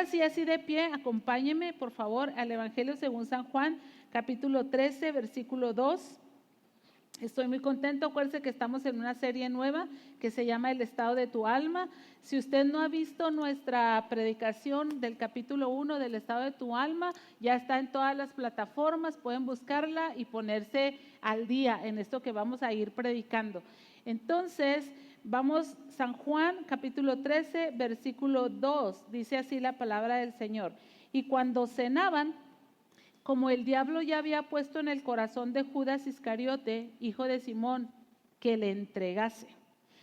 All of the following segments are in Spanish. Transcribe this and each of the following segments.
ahora sí, así de pie, acompáñeme por favor al Evangelio según San Juan, capítulo 13, versículo 2. Estoy muy contento, acuérdense que estamos en una serie nueva que se llama El estado de tu alma. Si usted no ha visto nuestra predicación del capítulo 1 del estado de tu alma, ya está en todas las plataformas, pueden buscarla y ponerse al día en esto que vamos a ir predicando. Entonces, vamos, San Juan capítulo 13, versículo 2, dice así la palabra del Señor. Y cuando cenaban, como el diablo ya había puesto en el corazón de Judas Iscariote, hijo de Simón, que le entregase.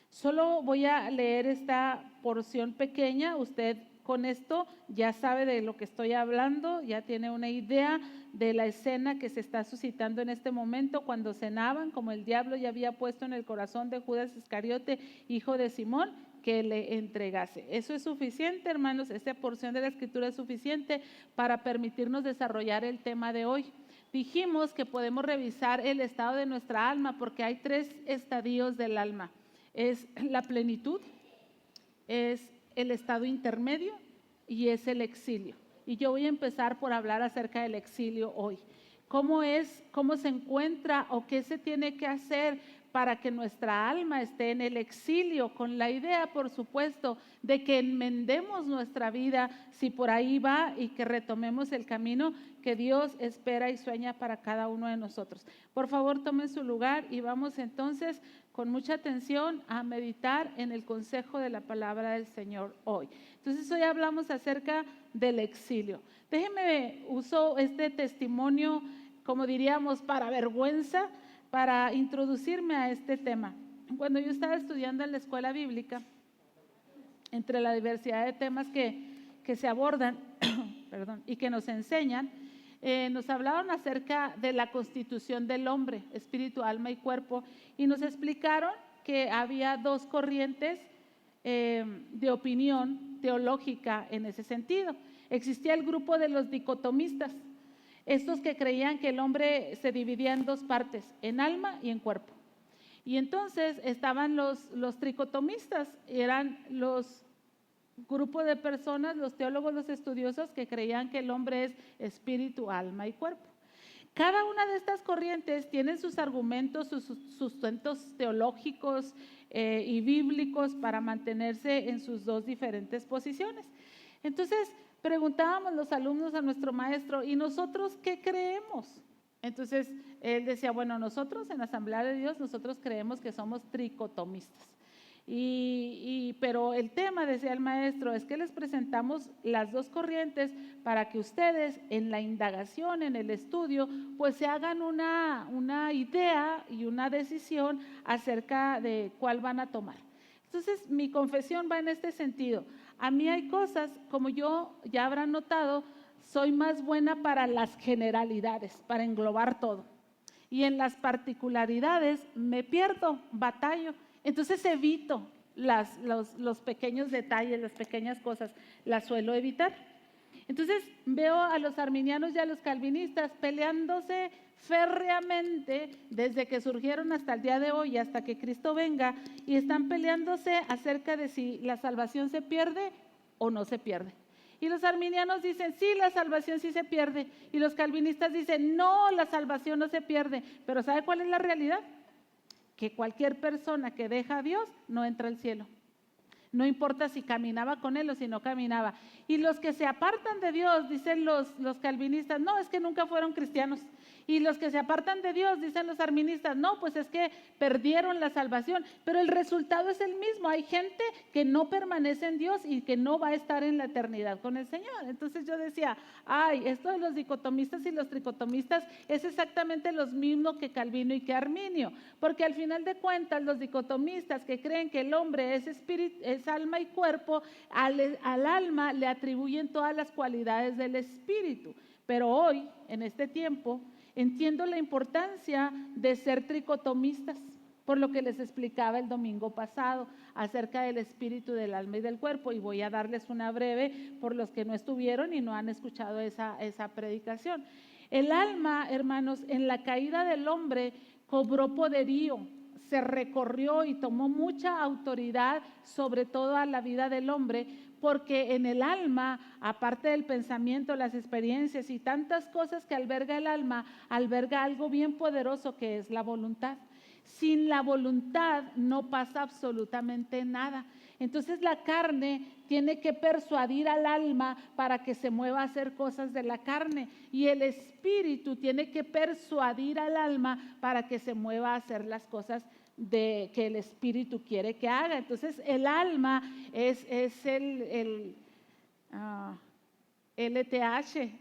Solo voy a leer esta porción pequeña. Usted con esto ya sabe de lo que estoy hablando, ya tiene una idea de la escena que se está suscitando en este momento. Cuando cenaban, como el diablo ya había puesto en el corazón de Judas Iscariote, hijo de Simón, que le entregase. Eso es suficiente, hermanos, esta porción de la Escritura es suficiente para permitirnos desarrollar el tema de hoy. Dijimos que podemos revisar el estado de nuestra alma porque hay 3 estadios del alma. Es la plenitud, es el estado intermedio y es el exilio. Y yo voy a empezar por hablar acerca del exilio hoy. ¿Cómo se encuentra o qué se tiene que hacer para que nuestra alma esté en el exilio? Con la idea, por supuesto, de que enmendemos nuestra vida si por ahí va y que retomemos el camino que Dios espera y sueña para cada uno de nosotros. Por favor, tomen su lugar y vamos entonces con mucha atención a meditar en el consejo de la palabra del Señor hoy. Entonces, hoy hablamos acerca del exilio. Déjenme, uso este testimonio, como diríamos, para vergüenza, para introducirme a este tema. Cuando yo estaba estudiando en la escuela bíblica, entre la diversidad de temas que se abordan perdón, y que nos enseñan, nos hablaron acerca de la constitución del hombre, espíritu, alma y cuerpo, y nos explicaron que había 2 corrientes de opinión teológica en ese sentido. Existía el grupo de los dicotomistas, estos que creían que el hombre se dividía en 2 partes, en alma y en cuerpo. Y entonces estaban los tricotomistas, eran los grupos de personas, los teólogos, los estudiosos que creían que el hombre es espíritu, alma y cuerpo. Cada una de estas corrientes tiene sus argumentos, sus sustentos teológicos y bíblicos para mantenerse en sus 2 diferentes posiciones. Entonces, preguntábamos los alumnos a nuestro maestro, ¿y nosotros qué creemos? Entonces, él decía, bueno, nosotros en la Asamblea de Dios, nosotros creemos que somos tricotomistas. Pero el tema, decía el maestro, es que les presentamos las 2 corrientes para que ustedes en la indagación, en el estudio, pues se hagan una idea y una decisión acerca de cuál van a tomar. Entonces, mi confesión va en este sentido. A mí hay cosas, como yo ya habrán notado, soy más buena para las generalidades, para englobar todo. Y en las particularidades me pierdo, batallo. Entonces evito los pequeños detalles, las pequeñas cosas, las suelo evitar. Entonces veo a los arminianos y a los calvinistas peleándose férreamente desde que surgieron hasta el día de hoy, hasta que Cristo venga, y están peleándose acerca de si la salvación se pierde o no se pierde. Y los arminianos dicen, sí, la salvación sí se pierde. Y los calvinistas dicen, no, la salvación no se pierde. Pero ¿sabe cuál es la realidad? Que cualquier persona que deja a Dios no entra al cielo. No importa si caminaba con Él o si no caminaba. Y los que se apartan de Dios, dicen los calvinistas, no, es que nunca fueron cristianos. Y los que se apartan de Dios, dicen los arministas, no, pues es que perdieron la salvación. Pero el resultado es el mismo. Hay gente que no permanece en Dios y que no va a estar en la eternidad con el Señor. Entonces yo decía, esto de los dicotomistas y los tricotomistas es exactamente lo mismo que Calvino y que Arminio. Porque al final de cuentas, los dicotomistas que creen que el hombre es espíritu, es alma y cuerpo, al alma le atribuyen todas las cualidades del espíritu. Pero hoy, en este tiempo, entiendo la importancia de ser tricotomistas, por lo que les explicaba el domingo pasado acerca del espíritu, del alma y del cuerpo, y voy a darles una breve por los que no estuvieron y no han escuchado esa predicación. El alma, hermanos, en la caída del hombre cobró poderío, se recorrió y tomó mucha autoridad sobre toda la vida del hombre, porque en el alma, aparte del pensamiento, las experiencias y tantas cosas que alberga el alma, alberga algo bien poderoso que es la voluntad. Sin la voluntad no pasa absolutamente nada. Entonces la carne tiene que persuadir al alma para que se mueva a hacer cosas de la carne, y el espíritu tiene que persuadir al alma para que se mueva a hacer las cosas que el espíritu quiere que haga. Entonces el alma es el LTH,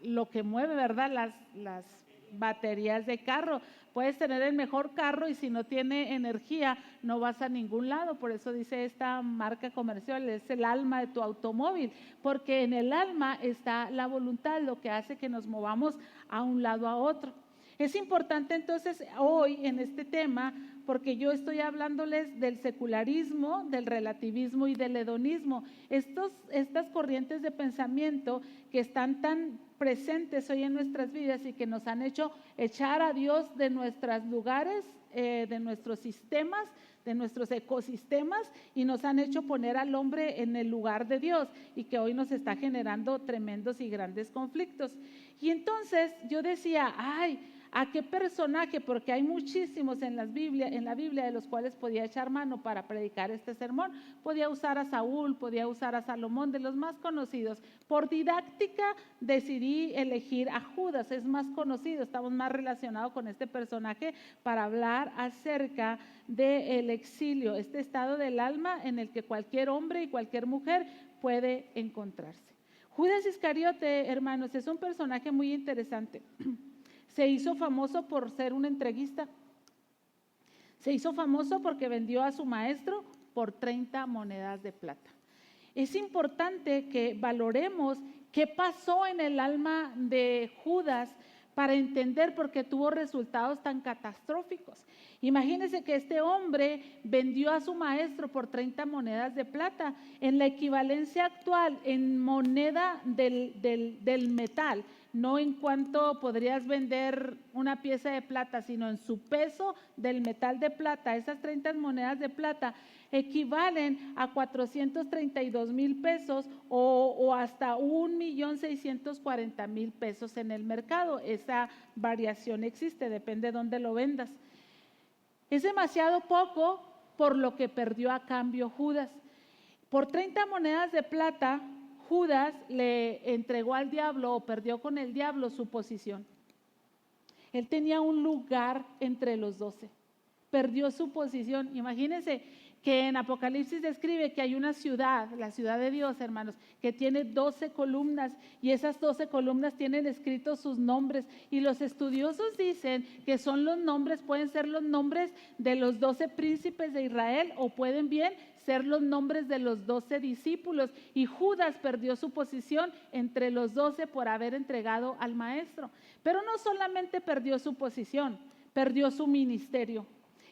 lo que mueve, ¿verdad? Las baterías de carro. Puedes tener el mejor carro y si no tiene energía no vas a ningún lado. Por eso dice esta marca comercial, es el alma de tu automóvil, porque en el alma está la voluntad, lo que hace que nos movamos a un lado a otro. Es importante entonces hoy en este tema, porque yo estoy hablándoles del secularismo, del relativismo y del hedonismo. Estas corrientes de pensamiento que están tan presentes hoy en nuestras vidas y que nos han hecho echar a Dios de nuestros lugares, de nuestros sistemas, de nuestros ecosistemas, y nos han hecho poner al hombre en el lugar de Dios, y que hoy nos está generando tremendos y grandes conflictos. Y entonces yo decía, ay, ¿a qué personaje? Porque hay muchísimos en la Biblia de los cuales podía echar mano para predicar este sermón. Podía usar a Saúl, podía usar a Salomón, de los más conocidos. Por didáctica decidí elegir a Judas, es más conocido, estamos más relacionados con este personaje para hablar acerca del exilio, este estado del alma en el que cualquier hombre y cualquier mujer puede encontrarse. Judas Iscariote, hermanos, es un personaje muy interesante. Se hizo famoso por ser un entreguista. Se hizo famoso porque vendió a su maestro por 30 monedas de plata. Es importante que valoremos qué pasó en el alma de Judas para entender por qué tuvo resultados tan catastróficos. Imagínense que este hombre vendió a su maestro por 30 monedas de plata. En la equivalencia actual, en moneda del metal, no en cuanto podrías vender una pieza de plata, sino en su peso del metal de plata. Esas 30 monedas de plata equivalen a 432,000 pesos o hasta 1,640,000 pesos en el mercado. Esa variación existe, depende de dónde lo vendas. Es demasiado poco por lo que perdió a cambio Judas. Por 30 monedas de plata, Judas le entregó al diablo o perdió con el diablo su posición. Él tenía un lugar entre los 12. Perdió su posición. Imagínense que en Apocalipsis describe que hay una ciudad, la ciudad de Dios, hermanos, que tiene 12 columnas, y esas 12 columnas tienen escritos sus nombres, y los estudiosos dicen que son los nombres, pueden ser los nombres de los 12 príncipes de Israel, o pueden bien ser los nombres de los 12 discípulos, y Judas perdió su posición entre los 12 por haber entregado al maestro. Pero no solamente perdió su posición, perdió su ministerio.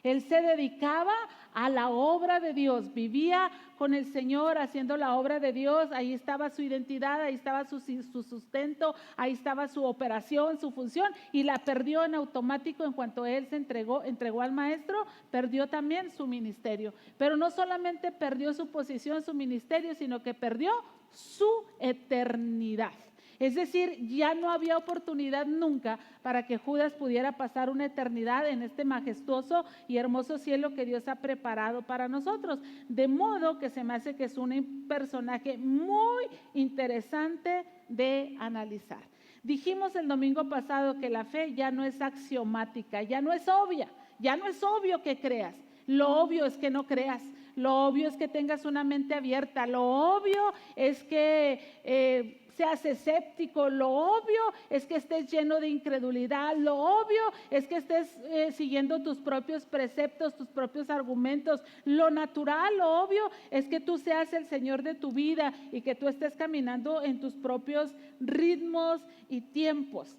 Él se dedicaba a la obra de Dios, vivía con el Señor haciendo la obra de Dios. Ahí estaba su identidad, ahí estaba su sustento, ahí estaba su operación, su función, y la perdió en automático. En cuanto él se entregó al maestro, perdió también su ministerio. Pero no solamente perdió su posición, su ministerio, sino que perdió su eternidad. Es decir, ya no había oportunidad nunca para que Judas pudiera pasar una eternidad en este majestuoso y hermoso cielo que Dios ha preparado para nosotros. De modo que se me hace que es un personaje muy interesante de analizar. Dijimos el domingo pasado que la fe ya no es axiomática, ya no es obvia, ya no es obvio que creas. Lo obvio es que no creas. Lo obvio es que tengas una mente abierta. Lo obvio es que seas escéptico. Lo obvio es que estés lleno de incredulidad. Lo obvio es que estés siguiendo tus propios preceptos, tus propios argumentos. Lo natural, lo obvio es que tú seas el Señor de tu vida y que tú estés caminando en tus propios ritmos y tiempos.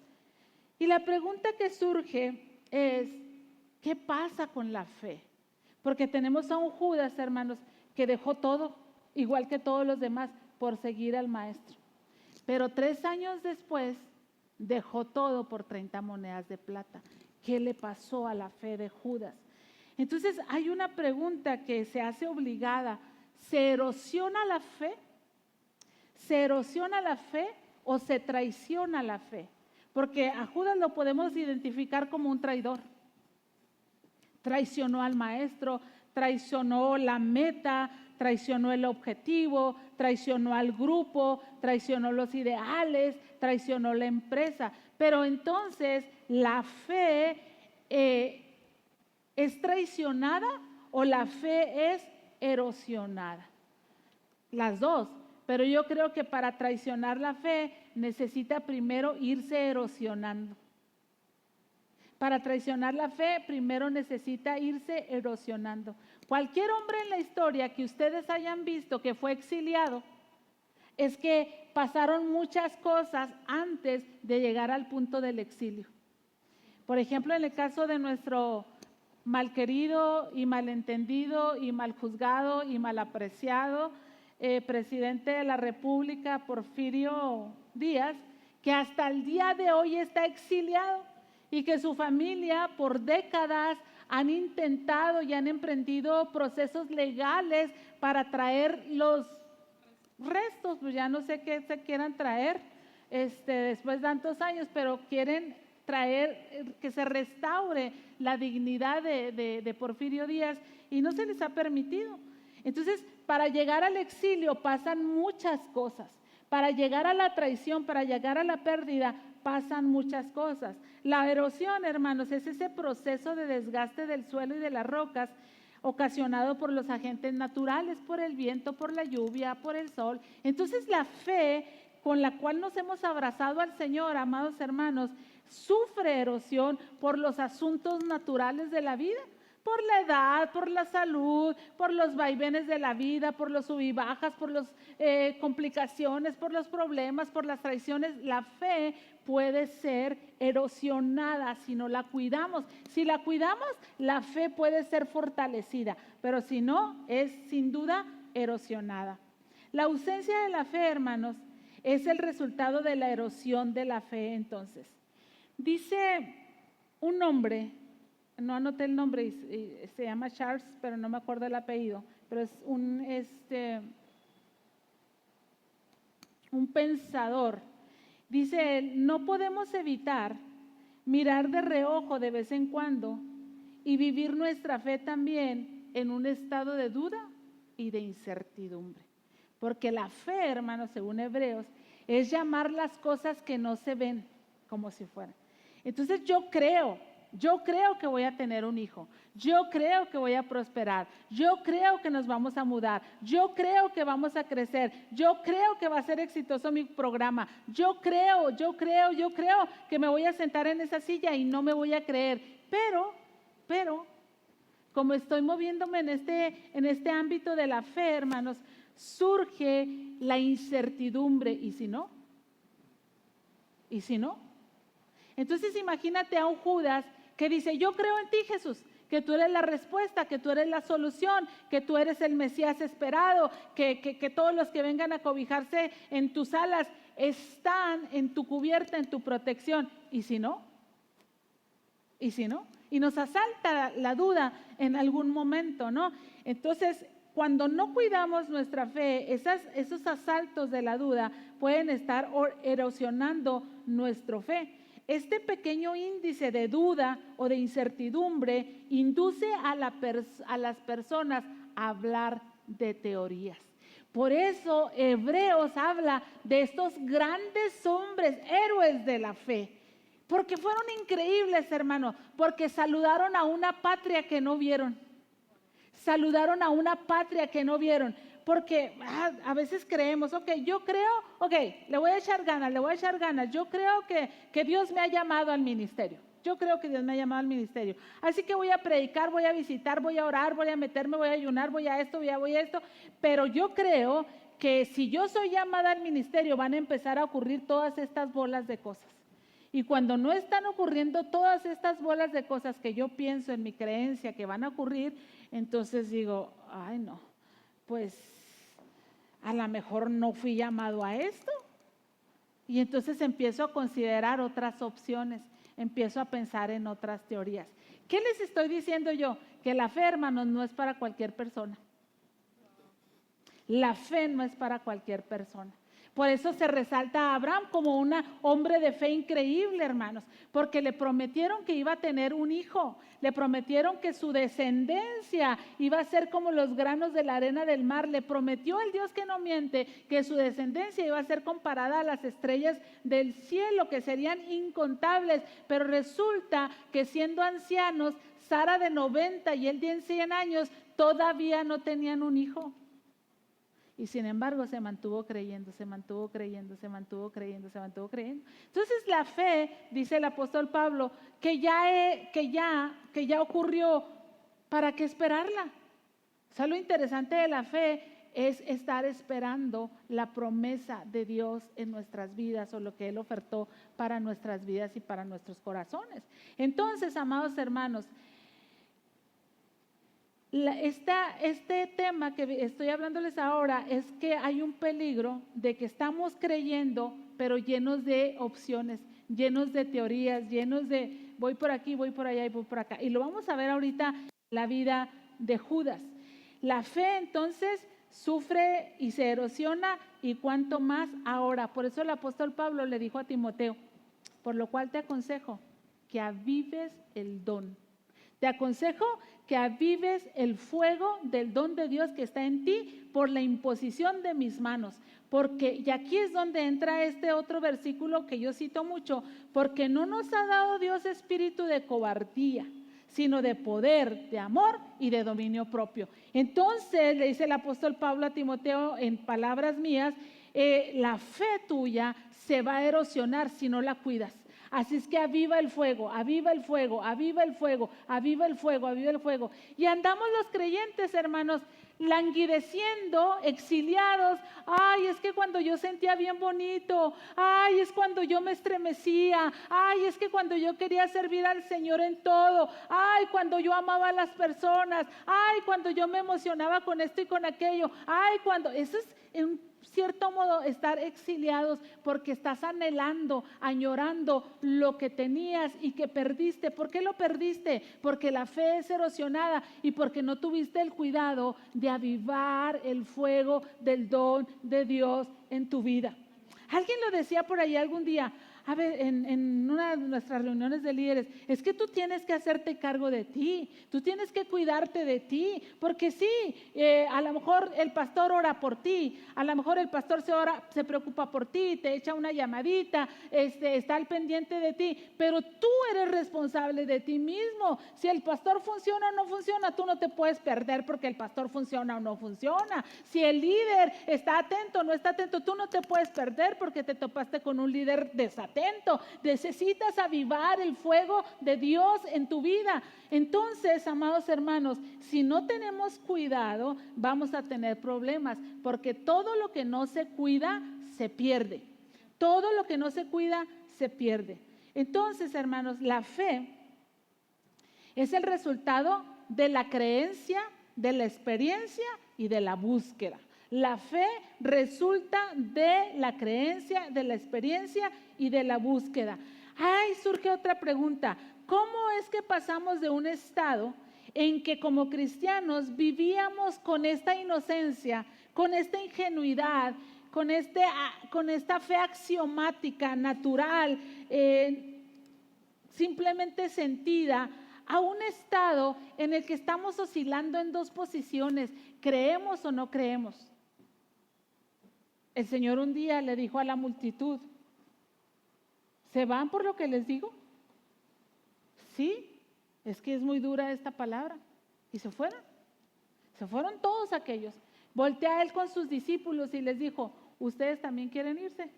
Y la pregunta que surge es, ¿qué pasa con la fe? Porque tenemos a un Judas, hermanos, que dejó todo, igual que todos los demás, por seguir al maestro. Pero 3 años después dejó todo por 30 monedas de plata. ¿Qué le pasó a la fe de Judas? Entonces hay una pregunta que se hace obligada. ¿Se erosiona la fe? ¿Se erosiona la fe o se traiciona la fe? Porque a Judas lo podemos identificar como un traidor. Traicionó al maestro, traicionó la meta, traicionó el objetivo, traicionó al grupo, traicionó los ideales, traicionó la empresa. Pero entonces, ¿la fe es traicionada o la fe es erosionada? Las dos. Pero yo creo que para traicionar la fe necesita primero irse erosionando. Para traicionar la fe, primero necesita irse erosionando. Cualquier hombre en la historia que ustedes hayan visto que fue exiliado, es que pasaron muchas cosas antes de llegar al punto del exilio. Por ejemplo, en el caso de nuestro malquerido y malentendido y mal juzgado y mal apreciado presidente de la República, Porfirio Díaz, que hasta el día de hoy está exiliado y que su familia por décadas han intentado y han emprendido procesos legales para traer los restos, pues ya no sé qué se quieran traer después de tantos años, pero quieren traer que se restaure la dignidad de Porfirio Díaz y no se les ha permitido. Entonces, para llegar al exilio pasan muchas cosas. Para llegar a la traición, para llegar a la pérdida, pasan muchas cosas. La erosión, hermanos, es ese proceso de desgaste del suelo y de las rocas ocasionado por los agentes naturales, por el viento, por la lluvia, por el sol. Entonces, la fe con la cual nos hemos abrazado al Señor, amados hermanos, sufre erosión por los asuntos naturales de la vida. Por la edad, por la salud, por los vaivenes de la vida, por los sub y bajas, por las complicaciones, por los problemas, por las traiciones. La fe puede ser erosionada si no la cuidamos. Si la cuidamos, la fe puede ser fortalecida, pero si no, es sin duda erosionada. La ausencia de la fe, hermanos, es el resultado de la erosión de la fe. Entonces, dice un hombre, no anoté el nombre, se llama Charles, pero no me acuerdo el apellido, pero es un pensador. Dice él, no podemos evitar mirar de reojo de vez en cuando y vivir nuestra fe también en un estado de duda y de incertidumbre. Porque la fe, hermanos, según Hebreos, es llamar las cosas que no se ven como si fueran. Entonces yo creo que voy a tener un hijo, yo creo que voy a prosperar, yo creo que nos vamos a mudar, yo creo que vamos a crecer, yo creo que va a ser exitoso mi programa, yo creo que me voy a sentar en esa silla y no me voy a creer, pero como estoy moviéndome en este ámbito de la fe, hermanos, surge la incertidumbre. ¿Y si no? ¿Y si no? Entonces imagínate a un Judas que dice, yo creo en ti, Jesús, que tú eres la respuesta, que tú eres la solución, que tú eres el Mesías esperado, que todos los que vengan a cobijarse en tus alas están en tu cubierta, en tu protección. ¿Y si no? ¿Y si no? Y nos asalta la duda en algún momento, ¿no? Entonces, cuando no cuidamos nuestra fe, esos asaltos de la duda pueden estar erosionando nuestra fe. Este pequeño índice de duda o de incertidumbre induce a las personas a hablar de teorías. Por eso Hebreos habla de estos grandes hombres, héroes de la fe, porque fueron increíbles, hermano, porque saludaron a una patria que no vieron. Saludaron a una patria que no vieron. Porque a veces creemos, yo creo, le voy a echar ganas, yo creo que Dios me ha llamado al ministerio, así que voy a predicar, voy a visitar, voy a orar, voy a meterme, voy a ayunar, voy a esto, pero yo creo que si yo soy llamada al ministerio van a empezar a ocurrir todas estas bolas de cosas. Y cuando no están ocurriendo todas estas bolas de cosas que yo pienso en mi creencia que van a ocurrir, entonces digo, ay no, pues a lo mejor no fui llamado a esto. Y entonces empiezo a considerar otras opciones, empiezo a pensar en otras teorías. ¿Qué les estoy diciendo yo? Que la fe, hermanos, no es para cualquier persona. La fe no es para cualquier persona. Por eso se resalta a Abraham como un hombre de fe increíble, hermanos, porque le prometieron que iba a tener un hijo, le prometieron que su descendencia iba a ser como los granos de la arena del mar, le prometió el Dios que no miente que su descendencia iba a ser comparada a las estrellas del cielo, que serían incontables, pero resulta que siendo ancianos, Sara de 90 y él de 100 años, todavía no tenían un hijo. Y sin embargo se mantuvo creyendo, se mantuvo creyendo, se mantuvo creyendo, se mantuvo creyendo. Entonces la fe, dice el apóstol Pablo, que ya ocurrió, ¿para qué esperarla? O sea, lo interesante de la fe es estar esperando la promesa de Dios en nuestras vidas o lo que Él ofertó para nuestras vidas y para nuestros corazones. Entonces, amados hermanos, este tema que estoy hablándoles ahora es que hay un peligro de que estamos creyendo, pero llenos de opciones, llenos de teorías, llenos de voy por aquí, voy por allá y voy por acá. Y lo vamos a ver ahorita en la vida de Judas. La fe entonces sufre y se erosiona, y cuanto más ahora. Por eso el apóstol Pablo le dijo a Timoteo: por lo cual te aconsejo que avives el don. Te aconsejo que avives el fuego del don de Dios que está en ti por la imposición de mis manos. Porque, y aquí es donde entra este otro versículo que yo cito mucho, porque no nos ha dado Dios espíritu de cobardía, sino de poder, de amor y de dominio propio. Entonces le dice el apóstol Pablo a Timoteo en palabras mías, la fe tuya se va a erosionar si no la cuidas. Así es que aviva el fuego, aviva el fuego, aviva el fuego, aviva el fuego, aviva el fuego. Y andamos los creyentes, hermanos, languideciendo, exiliados. Ay, es que cuando yo sentía bien bonito, ay, es cuando yo me estremecía, ay, es que cuando yo quería servir al Señor en todo, ay, cuando yo amaba a las personas, ay, cuando yo me emocionaba con esto y con aquello, ay, cuando, eso es en cierto modo estar exiliados, porque estás anhelando, añorando lo que tenías y que perdiste. ¿Por qué lo perdiste? Porque la fe es erosionada y porque no tuviste el cuidado de avivar el fuego del don de Dios en tu vida. Alguien lo decía por ahí algún día, a ver, en una de nuestras reuniones de líderes, es que tú tienes que hacerte cargo de ti, tú tienes que cuidarte de ti, porque sí, a lo mejor el pastor ora por ti, a lo mejor el pastor se preocupa por ti, te echa una llamadita, está al pendiente de ti, pero tú eres responsable de ti mismo. Si el pastor funciona o no funciona, tú no te puedes perder porque el pastor funciona o no funciona. Si el líder está atento o no está atento, tú no te puedes perder porque te topaste con un líder desatento. Necesitas avivar el fuego de Dios en tu vida. Entonces, amados hermanos, si no tenemos cuidado, vamos a tener problemas, porque todo lo que no se cuida se pierde. Todo lo que no se cuida se pierde. Entonces, hermanos, la fe es el resultado de la creencia, de la experiencia y de la búsqueda. La fe resulta de la creencia, de la experiencia y de la búsqueda. Ay, surge otra pregunta. ¿Cómo es que pasamos de un estado en que como cristianos vivíamos con esta inocencia, con esta ingenuidad, con esta fe axiomática, natural, simplemente sentida, a un estado en el que estamos oscilando en dos posiciones? ¿Creemos o no creemos? El Señor un día le dijo a la multitud: ¿se van por lo que les digo? Sí, es que es muy dura esta palabra. Y se fueron todos aquellos. Voltea Él con sus discípulos y les dijo: ¿ustedes también quieren irse?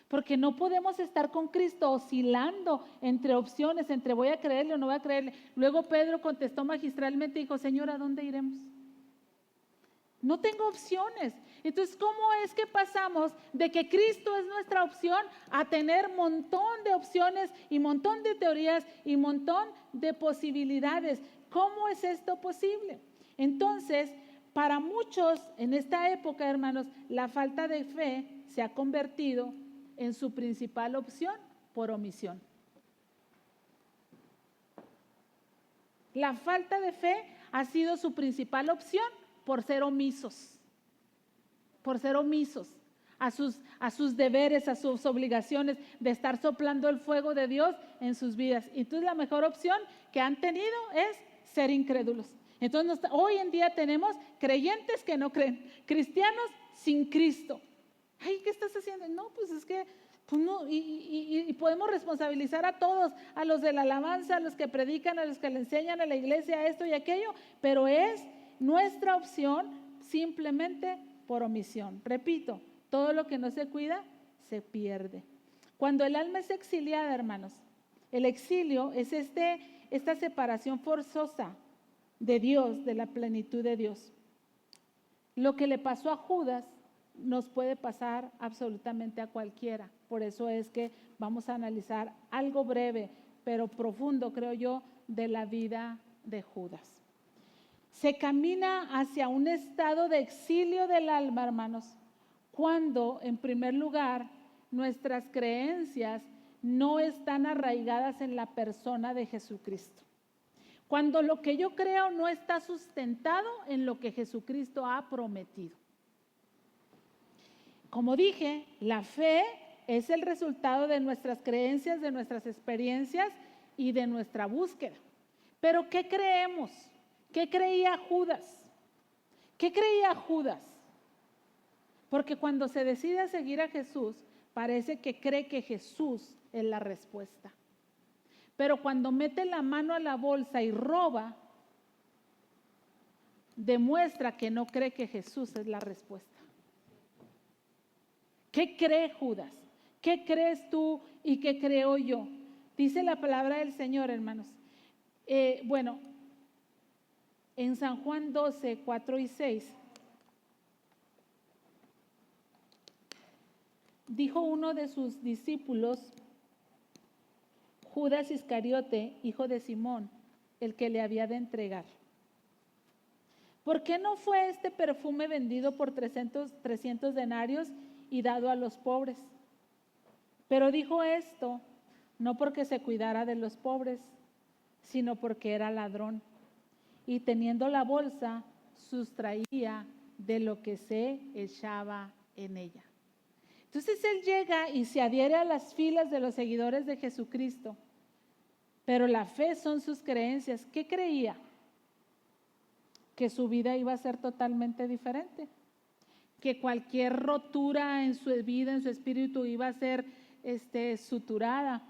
Porque no podemos estar con Cristo oscilando entre opciones, entre voy a creerle o no voy a creerle. Luego Pedro contestó magistralmente y dijo: Señor, ¿a dónde iremos? No tengo opciones. Entonces, ¿cómo es que pasamos de que Cristo es nuestra opción a tener un montón de opciones y un montón de teorías y un montón de posibilidades? ¿Cómo es esto posible? Entonces, para muchos en esta época, hermanos, la falta de fe se ha convertido en su principal opción por omisión. La falta de fe ha sido su principal opción por ser omisos a sus deberes, a sus obligaciones de estar soplando el fuego de Dios en sus vidas. Y entonces la mejor opción que han tenido es ser incrédulos. Entonces hoy en día tenemos creyentes que no creen, cristianos sin Cristo. Ay, ¿qué estás haciendo? No, pues es que pues no, y podemos responsabilizar a todos, a los de la alabanza, a los que predican, a los que le enseñan a la iglesia esto y aquello, pero es nuestra opción simplemente por omisión. Repito, todo lo que no se cuida se pierde. Cuando el alma es exiliada, hermanos, el exilio es esta separación forzosa de Dios, de la plenitud de Dios. Lo que le pasó a Judas nos puede pasar absolutamente a cualquiera. Por eso es que vamos a analizar algo breve, pero profundo, creo yo, de la vida de Judas. Se camina hacia un estado de exilio del alma, hermanos, cuando, en primer lugar, nuestras creencias no están arraigadas en la persona de Jesucristo. Cuando lo que yo creo no está sustentado en lo que Jesucristo ha prometido. Como dije, la fe es el resultado de nuestras creencias, de nuestras experiencias y de nuestra búsqueda. Pero ¿qué creemos? ¿Qué creía Judas? ¿Qué creía Judas? Porque cuando se decide a seguir a Jesús, parece que cree que Jesús es la respuesta. Pero cuando mete la mano a la bolsa y roba, demuestra que no cree que Jesús es la respuesta. ¿Qué cree Judas? ¿Qué crees tú y qué creo yo? Dice la palabra del Señor, hermanos. En San Juan 12, 4 y 6, dijo uno de sus discípulos, Judas Iscariote, hijo de Simón, el que le había de entregar: ¿por qué no fue este perfume vendido por 300 denarios y dado a los pobres? Pero dijo esto no porque se cuidara de los pobres, sino porque era ladrón, y teniendo la bolsa sustraía de lo que se echaba en ella. Entonces él llega y se adhiere a las filas de los seguidores de Jesucristo, pero la fe son sus creencias. ¿Qué creía? Que su vida iba a ser totalmente diferente, que cualquier rotura en su vida, en su espíritu, iba a ser suturada,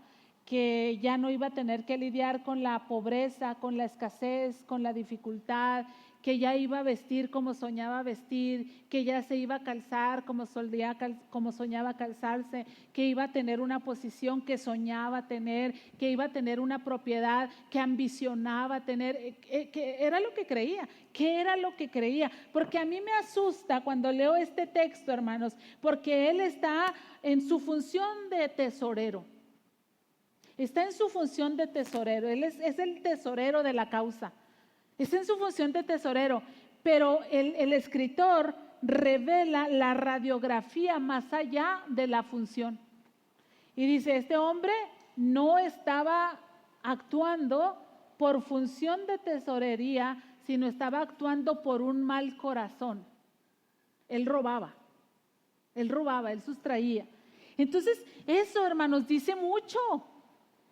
que ya no iba a tener que lidiar con la pobreza, con la escasez, con la dificultad, que ya iba a vestir como soñaba vestir, que ya se iba a calzar como soñaba calzarse, que iba a tener una posición que soñaba tener, que iba a tener una propiedad que ambicionaba tener, que era lo que creía. ¿Qué era lo que creía? Porque a mí me asusta cuando leo este texto, hermanos, porque él está en su función de tesorero. Está en su función de tesorero, él es el tesorero de la causa. Está en su función de tesorero, pero el escritor revela la radiografía más allá de la función. Y dice, este hombre no estaba actuando por función de tesorería, sino estaba actuando por un mal corazón. Él robaba, él sustraía. Entonces, eso, hermanos, dice mucho.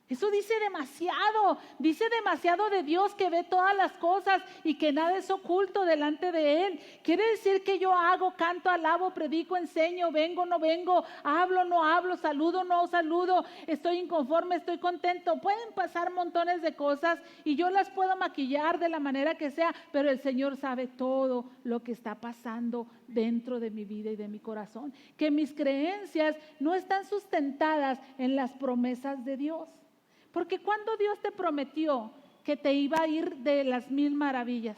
Eso dice demasiado de Dios, que ve todas las cosas y que nada es oculto delante de Él. Quiere decir que yo hago, canto, alabo, predico, enseño, vengo, no vengo, hablo, no hablo, saludo, no saludo, estoy inconforme, estoy contento. Pueden pasar montones de cosas y yo las puedo maquillar de la manera que sea, pero el Señor sabe todo lo que está pasando dentro de mi vida y de mi corazón. Que mis creencias no están sustentadas en las promesas de Dios. Porque cuando Dios te prometió que te iba a ir de las 1000 maravillas,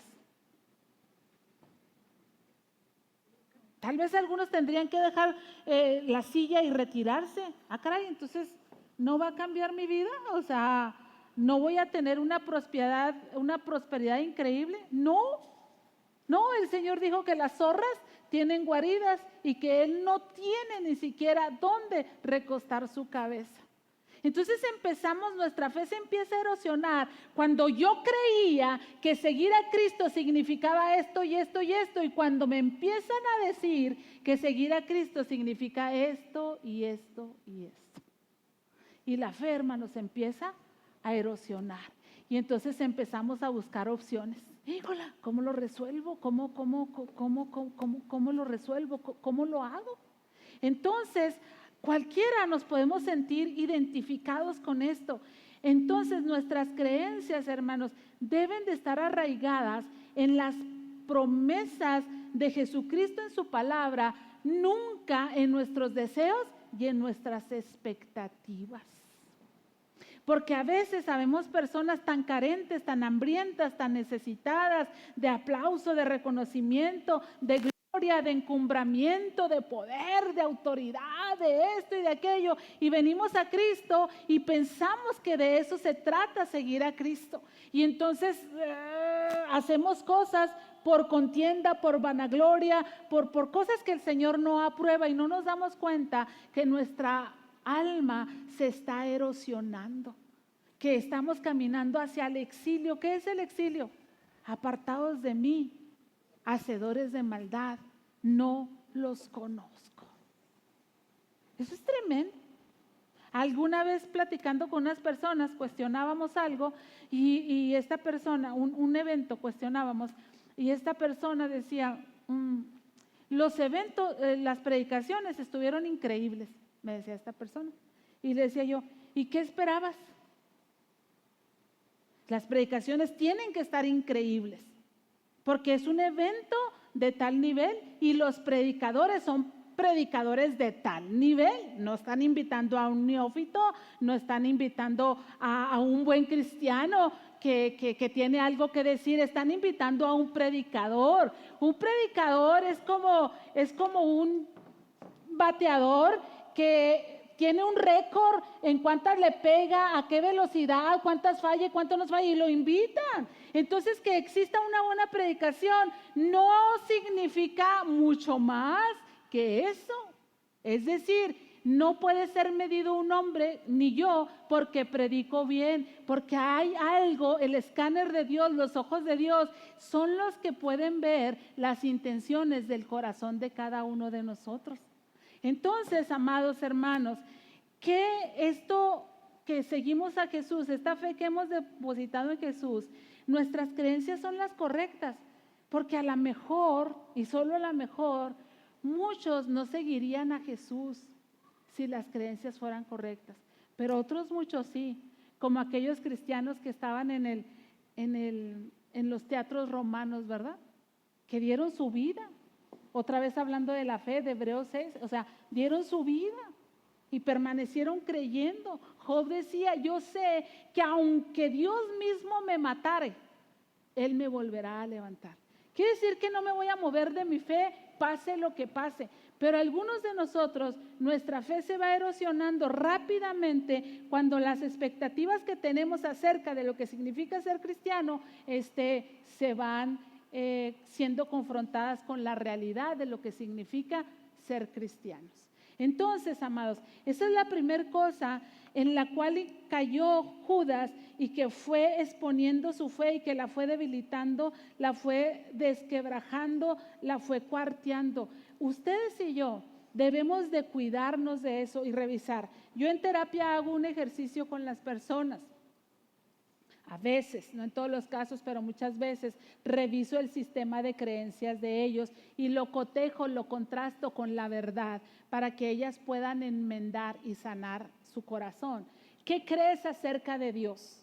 tal vez algunos tendrían que dejar la silla y retirarse. Ah, caray, entonces no va a cambiar mi vida, o sea, no voy a tener una prosperidad increíble. No, el Señor dijo que las zorras tienen guaridas y que Él no tiene ni siquiera dónde recostar su cabeza. Entonces nuestra fe se empieza a erosionar cuando yo creía que seguir a Cristo significaba esto y esto y esto, y cuando me empiezan a decir que seguir a Cristo significa esto y esto y esto. Y la fe, hermanos, empieza a erosionar. Y entonces empezamos a buscar opciones. Híjole, ¿cómo lo resuelvo? ¿Cómo lo resuelvo? ¿Cómo lo hago? Entonces, cualquiera nos podemos sentir identificados con esto. Entonces, nuestras creencias, hermanos, deben de estar arraigadas en las promesas de Jesucristo en su palabra, nunca en nuestros deseos y en nuestras expectativas. Porque a veces sabemos personas tan carentes, tan hambrientas, tan necesitadas de aplauso, de reconocimiento, de gloria, de encumbramiento, de poder, de autoridad, de esto y de aquello. Y venimos a Cristo y pensamos que de eso se trata, seguir a Cristo. Y entonces hacemos cosas por contienda, por vanagloria, por cosas que el Señor no aprueba, y no nos damos cuenta que nuestra alma se está erosionando, que estamos caminando hacia el exilio. ¿Qué es el exilio? Apartados de mí, hacedores de maldad, no los conozco. Eso es tremendo. Alguna vez platicando con unas personas cuestionábamos algo y esta persona, un evento cuestionábamos, y esta persona decía, los eventos, las predicaciones estuvieron increíbles, me decía esta persona. Y le decía yo, ¿y qué esperabas? Las predicaciones tienen que estar increíbles, porque es un evento de tal nivel y los predicadores son predicadores de tal nivel. No están invitando a un neófito, no están invitando a un buen cristiano que tiene algo que decir, están invitando a un predicador. Un predicador es como un bateador que tiene un récord en cuántas le pega, a qué velocidad, cuántas falla, cuánto nos falla, y lo invitan. Entonces, que exista una buena predicación no significa mucho más que eso. Es decir, no puede ser medido un hombre ni yo porque predico bien, porque hay algo, el escáner de Dios, los ojos de Dios son los que pueden ver las intenciones del corazón de cada uno de nosotros. Entonces, amados hermanos, que esto que seguimos a Jesús, esta fe que hemos depositado en Jesús, nuestras creencias son las correctas, porque a lo mejor, y solo a lo mejor, muchos no seguirían a Jesús si las creencias fueran correctas, pero otros muchos sí, como aquellos cristianos que estaban en los teatros romanos, ¿verdad? Que dieron su vida. Otra vez hablando de la fe de Hebreos 6, o sea, dieron su vida y permanecieron creyendo. Job decía, yo sé que aunque Dios mismo me matare, Él me volverá a levantar. Quiere decir que no me voy a mover de mi fe, pase lo que pase. Pero algunos de nosotros, nuestra fe se va erosionando rápidamente cuando las expectativas que tenemos acerca de lo que significa ser cristiano, se van siendo confrontadas con la realidad de lo que significa ser cristianos. Entonces, amados, esa es la primera cosa en la cual cayó Judas y que fue exponiendo su fe y que la fue debilitando, la fue desquebrajando, la fue cuarteando. Ustedes y yo debemos de cuidarnos de eso y revisar. Yo en terapia hago un ejercicio con las personas. A veces, no en todos los casos, pero muchas veces reviso el sistema de creencias de ellos y lo cotejo, lo contrasto con la verdad para que ellas puedan enmendar y sanar su corazón. ¿Qué crees acerca de Dios?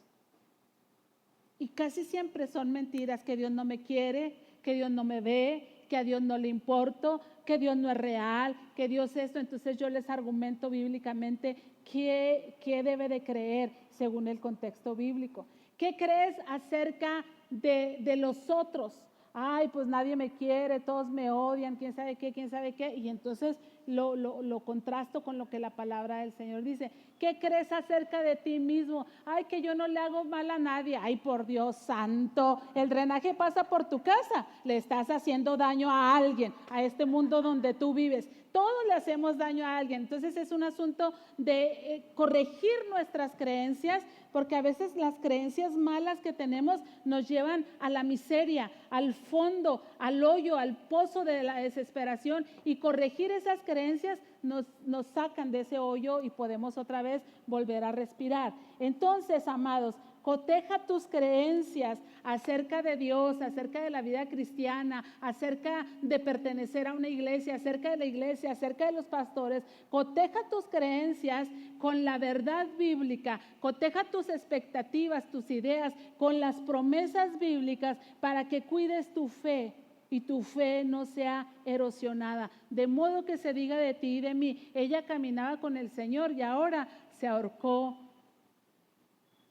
Y casi siempre son mentiras, que Dios no me quiere, que Dios no me ve, que a Dios no le importo, que Dios no es real, que Dios esto. Entonces yo les argumento bíblicamente qué debe de creer según el contexto bíblico. ¿Qué crees acerca de los otros? Ay, pues nadie me quiere, todos me odian, quién sabe qué. Y entonces lo contrasto con lo que la palabra del Señor dice. ¿Qué crees acerca de ti mismo? Ay, que yo no le hago mal a nadie. Ay, por Dios santo, el drenaje pasa por tu casa, le estás haciendo daño a alguien, a este mundo donde tú vives. Todos le hacemos daño a alguien. Entonces es un asunto de corregir nuestras creencias, porque a veces las creencias malas que tenemos nos llevan a la miseria, al fondo, al hoyo, al pozo de la desesperación, y corregir esas creencias nos sacan de ese hoyo y podemos otra vez volver a respirar. Entonces, amados, coteja tus creencias acerca de Dios, acerca de la vida cristiana, acerca de pertenecer a una iglesia, acerca de la iglesia, acerca de los pastores. Coteja tus creencias con la verdad bíblica, coteja tus expectativas, tus ideas con las promesas bíblicas para que cuides tu fe y tu fe no sea erosionada. De modo que se diga de ti y de mí, ella caminaba con el Señor y ahora se ahorcó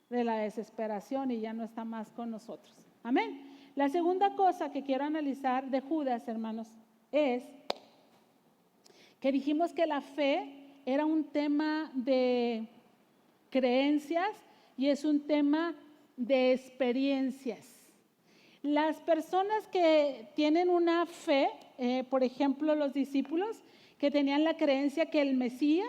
de la desesperación y ya no está más con nosotros. Amén. La segunda cosa que quiero analizar de Judas, hermanos, es que dijimos que la fe era un tema de creencias y es un tema de experiencias. Las personas que tienen una fe, por ejemplo, los discípulos que tenían la creencia que el Mesías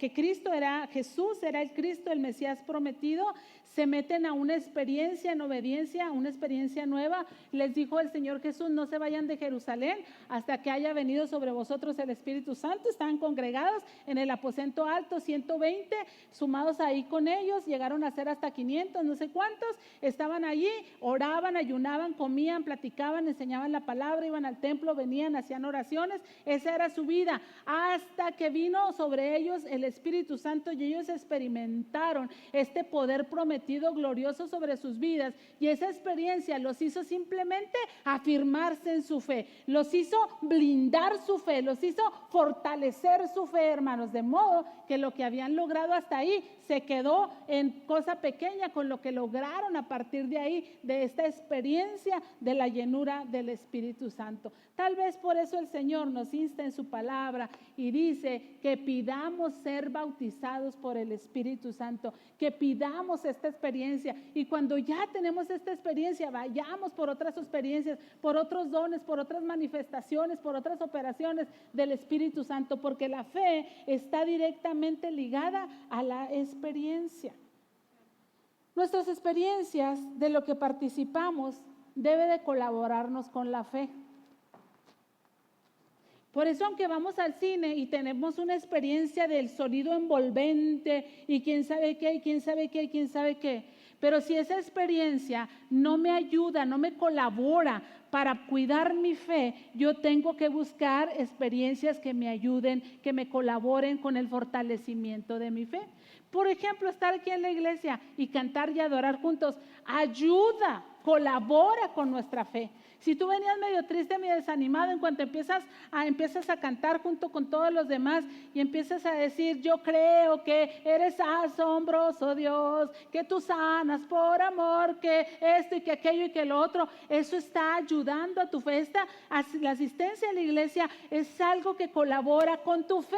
que Cristo era Jesús, era el Cristo, el Mesías prometido, se meten a una experiencia en obediencia, a una experiencia nueva. Les dijo el Señor Jesús: no se vayan de Jerusalén hasta que haya venido sobre vosotros el Espíritu Santo. Estaban congregados en el aposento alto, 120, sumados ahí con ellos, llegaron a ser hasta 500, no sé cuántos, estaban allí, oraban, ayunaban, comían, platicaban, enseñaban la palabra, iban al templo, venían, hacían oraciones. Esa era su vida, hasta que vino sobre ellos el Espíritu Santo y ellos experimentaron este poder prometido glorioso sobre sus vidas, y esa experiencia los hizo simplemente afirmarse en su fe, los hizo blindar su fe, los hizo fortalecer su fe, hermanos, de modo que lo que habían logrado hasta ahí se quedó en cosa pequeña con lo que lograron a partir de ahí, de esta experiencia de la llenura del Espíritu Santo. Tal vez por eso el Señor nos insta en su palabra y dice que pidamos ser bautizados por el Espíritu Santo, que pidamos esta experiencia, y cuando ya tenemos esta experiencia, vayamos por otras experiencias, por otros dones, por otras manifestaciones, por otras operaciones del Espíritu Santo, porque la fe está directamente ligada a la experiencia. Nuestras experiencias, de lo que participamos, debe de colaborarnos con la fe. Por eso, aunque vamos al cine y tenemos una experiencia del sonido envolvente y quién sabe qué, y quién sabe qué, y quién sabe qué, pero si esa experiencia no me ayuda, no me colabora para cuidar mi fe, yo tengo que buscar experiencias que me ayuden, que me colaboren con el fortalecimiento de mi fe. Por ejemplo, estar aquí en la iglesia y cantar y adorar juntos ayuda, colabora con nuestra fe. Si tú venías medio triste, medio desanimado, en cuanto empiezas a cantar junto con todos los demás y empiezas a decir: yo creo que eres asombroso Dios, que tú sanas por amor, que esto y que aquello y que lo otro, eso está ayudando a tu fe. La asistencia a la iglesia es algo que colabora con tu fe.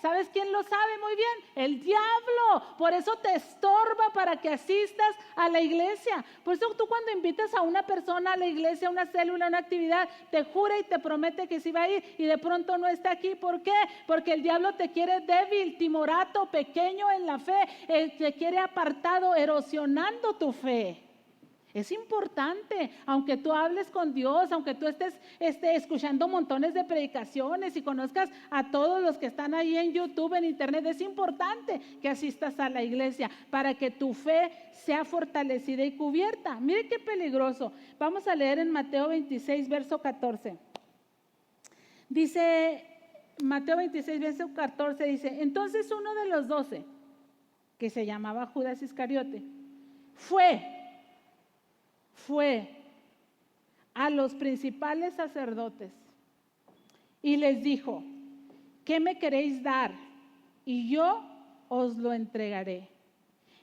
¿Sabes quién lo sabe muy bien? El diablo. Por eso te estorba para que asistas a la iglesia. Por eso tú, cuando invitas a una persona a la iglesia, a una célula, una actividad, te jura y te promete que sí va a ir, y de pronto no está aquí. ¿Por qué? Porque el diablo te quiere débil, timorato, pequeño en la fe, te quiere apartado, erosionando tu fe. Es importante, aunque tú hables con Dios, aunque tú estés escuchando montones de predicaciones y conozcas a todos los que están ahí en YouTube, en internet, es importante que asistas a la iglesia para que tu fe sea fortalecida y cubierta. Mire qué peligroso. Vamos a leer en Mateo 26, verso 14. Dice, Mateo 26, verso 14, dice: entonces uno de los 12, que se llamaba Judas Iscariote, fue a los principales sacerdotes y les dijo: ¿qué me queréis dar? Y yo os lo entregaré.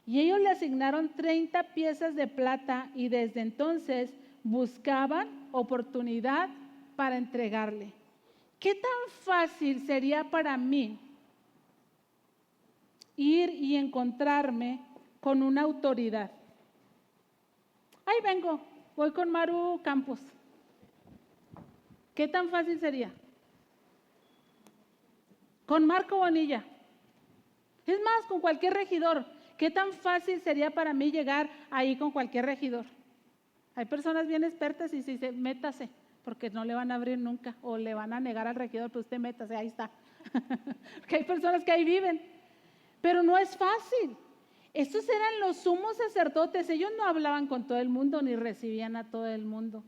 Y ellos le asignaron 30 piezas de plata, y desde entonces buscaban oportunidad para entregarle. ¿Qué tan fácil sería para mí ir y encontrarme con una autoridad? Ahí vengo, voy con Maru Campos. ¿Qué tan fácil sería? con Marco Bonilla. Es más, con cualquier regidor. ¿Qué tan fácil sería para mí llegar ahí con cualquier regidor? Hay personas bien expertas y si dice, métase, porque no le van a abrir nunca, o le van a negar al regidor, pues usted métase, ahí está. Porque hay personas que ahí viven, pero no es fácil. Estos eran los sumos sacerdotes, ellos no hablaban con todo el mundo ni recibían a todo el mundo.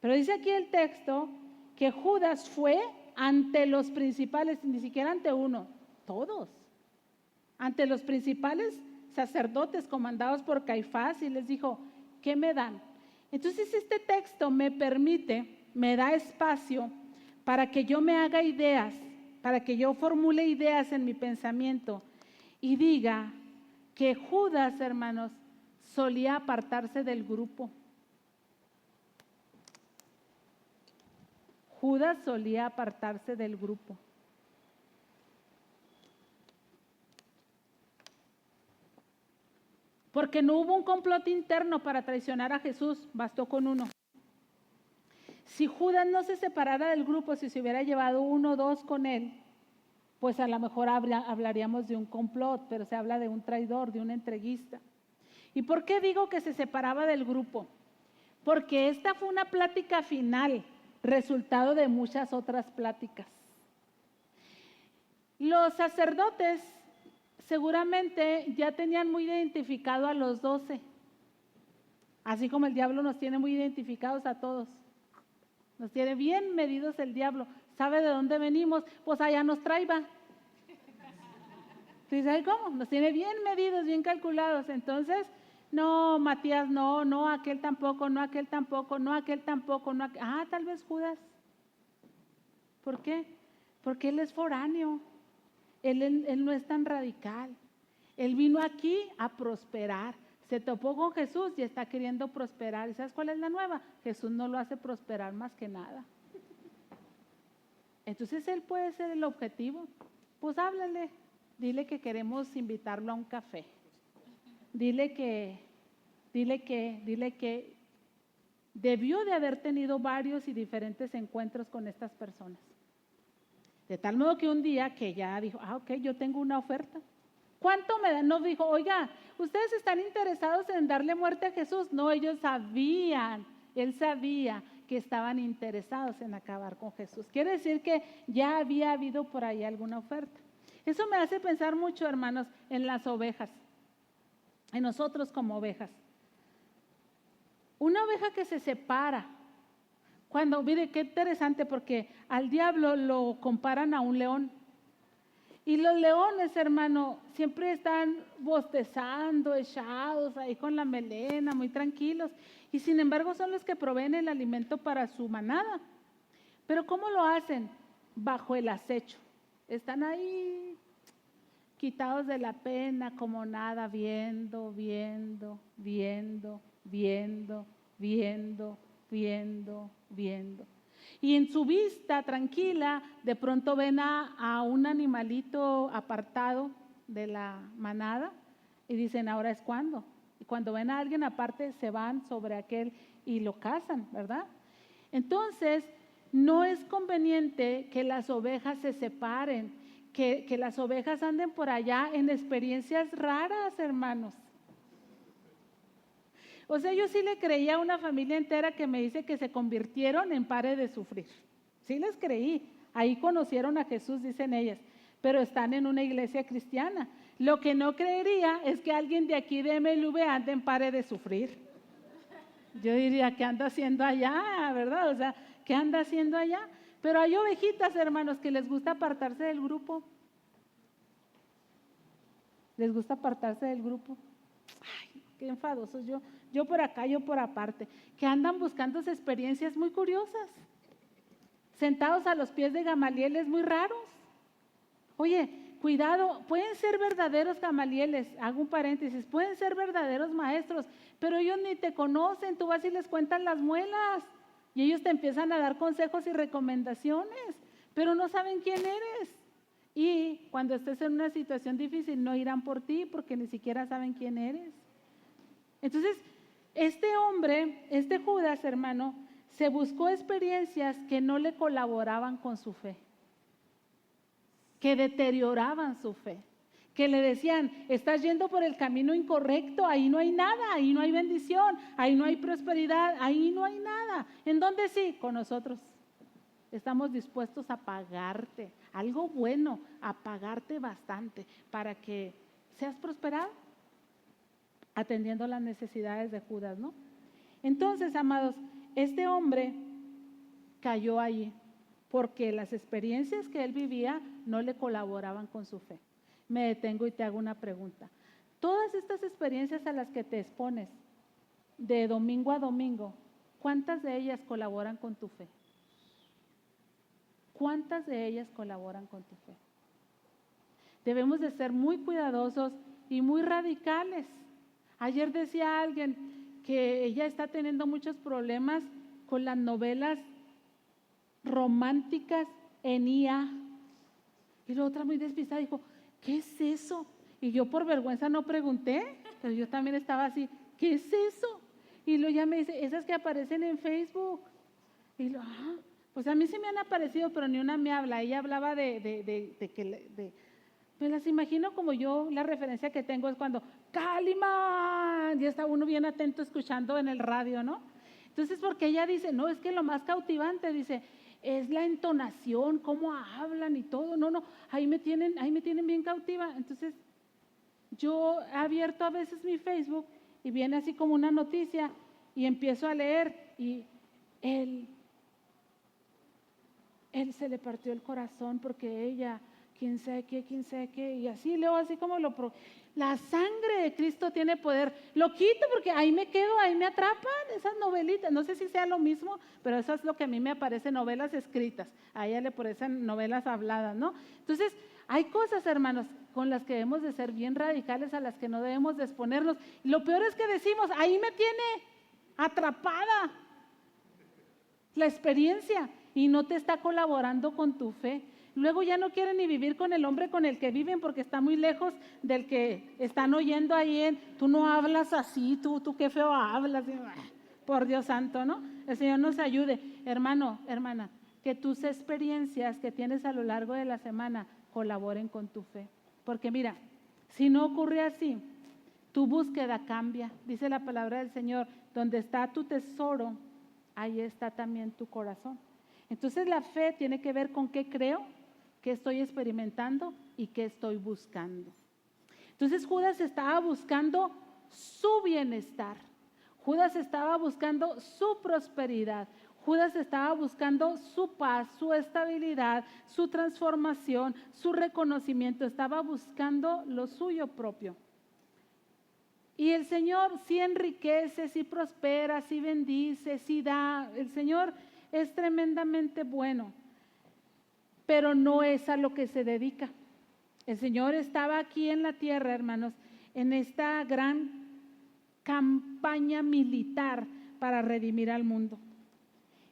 Pero dice aquí el texto que Judas fue ante los principales, ni siquiera ante uno, todos, ante los principales sacerdotes comandados por Caifás y les dijo, ¿qué me dan? Entonces este texto me permite, me da espacio para que yo me haga ideas, para que yo formule ideas en mi pensamiento y diga que Judas, hermanos, solía apartarse del grupo. Judas solía apartarse del grupo. Porque no hubo un complot interno para traicionar a Jesús, bastó con uno. Si Judas no se separara del grupo, si se hubiera llevado uno o dos con él, pues a lo mejor hablaríamos de un complot, pero se habla de un traidor, de un entreguista. ¿Y por qué digo que se separaba del grupo? Porque esta fue una plática final, resultado de muchas otras pláticas. Los sacerdotes seguramente ya tenían muy identificado a los 12, así como el diablo nos tiene muy identificados a todos. Nos tiene bien medidos el diablo. ¿Sabe de dónde venimos? Pues allá nos traiba. ¿Sí sabe cómo? Nos tiene bien medidos, bien calculados. Entonces, no, Matías, no, aquel tampoco, no, aquel tampoco, no, aquel tampoco, no, aquel. Tal vez Judas. ¿Por qué? Porque él es foráneo. Él no es tan radical. Él vino aquí a prosperar. Se topó con Jesús y está queriendo prosperar. ¿Y sabes cuál es la nueva? Jesús no lo hace prosperar más que nada. Entonces él puede ser el objetivo. Pues háblale, dile que queremos invitarlo a un café. Dile que debió de haber tenido varios y diferentes encuentros con estas personas. De tal modo que un día que ya dijo, ok, yo tengo una oferta. ¿Cuánto me dan? No dijo, oiga, ¿ustedes están interesados en darle muerte a Jesús? No, ellos sabían, él sabía que estaban interesados en acabar con Jesús. Quiere decir que ya había habido por ahí alguna oferta. Eso me hace pensar mucho, hermanos, en las ovejas, en nosotros como ovejas. Una oveja que se separa, mire qué interesante, porque al diablo lo comparan a un león. Y los leones, hermano, siempre están bostezando, echados ahí con la melena, muy tranquilos. Y sin embargo son los que proveen el alimento para su manada. Pero ¿cómo lo hacen? Bajo el acecho. Están ahí quitados de la pena como nada, viendo. Y en su vista tranquila, de pronto ven a un animalito apartado de la manada y dicen, ahora es cuando. Y cuando ven a alguien aparte, se van sobre aquel y lo cazan, ¿verdad? Entonces, no es conveniente que las ovejas se separen, que las ovejas anden por allá en experiencias raras, hermanos. O sea, yo sí le creía a una familia entera que me dice que se convirtieron en pare de sufrir. Sí les creí. Ahí conocieron a Jesús, dicen ellas, pero están en una iglesia cristiana. Lo que no creería es que alguien de aquí de MLV ande en pare de sufrir. Yo diría, ¿qué anda haciendo allá? ¿Verdad? O sea, ¿qué anda haciendo allá? Pero hay ovejitas, hermanos, que les gusta apartarse del grupo. Les gusta apartarse del grupo. Ay, qué enfadosos yo por acá, yo por aparte, que andan buscando experiencias muy curiosas, sentados a los pies de Gamalieles muy raros. Oye, cuidado, pueden ser verdaderos Gamalieles, hago un paréntesis, pueden ser verdaderos maestros, pero ellos ni te conocen, tú vas y les cuentan las muelas y ellos te empiezan a dar consejos y recomendaciones, pero no saben quién eres. Y cuando estés en una situación difícil no irán por ti porque ni siquiera saben quién eres. Entonces, este hombre, este Judas, hermano, se buscó experiencias que no le colaboraban con su fe, que deterioraban su fe, que le decían, estás yendo por el camino incorrecto, ahí no hay nada, ahí no hay bendición, ahí no hay prosperidad, ahí no hay nada. ¿En dónde sí? Con nosotros. Estamos dispuestos a pagarte algo bueno, a pagarte bastante para que seas prosperado, atendiendo las necesidades de Judas, ¿no? Entonces, amados, este hombre cayó allí porque las experiencias que él vivía no le colaboraban con su fe. Me detengo y te hago una pregunta. Todas estas experiencias a las que te expones de domingo a domingo, ¿cuántas de ellas colaboran con tu fe? ¿Cuántas de ellas colaboran con tu fe? Debemos de ser muy cuidadosos y muy radicales. Ayer decía alguien que ella está teniendo muchos problemas con las novelas románticas en IA. Y la otra muy despistada dijo, ¿qué es eso? Y yo por vergüenza no pregunté, pero yo también estaba así, ¿qué es eso? Y luego ya me dice, esas que aparecen en Facebook. Y lo, pues a mí sí me han aparecido, pero ni una me habla. Ella hablaba me las imagino como yo, la referencia que tengo es cuando Calimán, y está uno bien atento escuchando en el radio, ¿no? Entonces, porque ella dice, no, es que lo más cautivante, dice, es la entonación, cómo hablan y todo, no, ahí me tienen bien cautiva. Entonces, yo he abierto a veces mi Facebook y viene así como una noticia y empiezo a leer y él se le partió el corazón porque ella, quién sabe qué, y así leo así como la sangre de Cristo tiene poder. Lo quito porque ahí me quedo, ahí me atrapan esas novelitas. No sé si sea lo mismo, pero eso es lo que a mí me aparece, novelas escritas. A ella le parecen novelas habladas, ¿no? Entonces, hay cosas, hermanos, con las que debemos de ser bien radicales, a las que no debemos de exponernos. Y lo peor es que decimos, ahí me tiene atrapada la experiencia y no te está colaborando con tu fe. Luego ya no quieren ni vivir con el hombre con el que viven porque está muy lejos del que están oyendo ahí tú no hablas así, tú qué feo hablas. Por Dios santo, ¿no? El Señor nos ayude. Hermano, hermana, que tus experiencias que tienes a lo largo de la semana colaboren con tu fe. Porque mira, si no ocurre así, tu búsqueda cambia. Dice la palabra del Señor, donde está tu tesoro, ahí está también tu corazón. Entonces la fe tiene que ver con qué creo, qué estoy experimentando y qué estoy buscando. Entonces Judas estaba buscando su bienestar. Judas estaba buscando su prosperidad. Judas estaba buscando su paz, su estabilidad, su transformación, su reconocimiento. Estaba buscando lo suyo propio. Y el Señor sí enriquece, sí prospera, sí bendice, sí da. El Señor es tremendamente bueno, pero no es a lo que se dedica. El Señor estaba aquí en la tierra, hermanos, en esta gran campaña militar para redimir al mundo.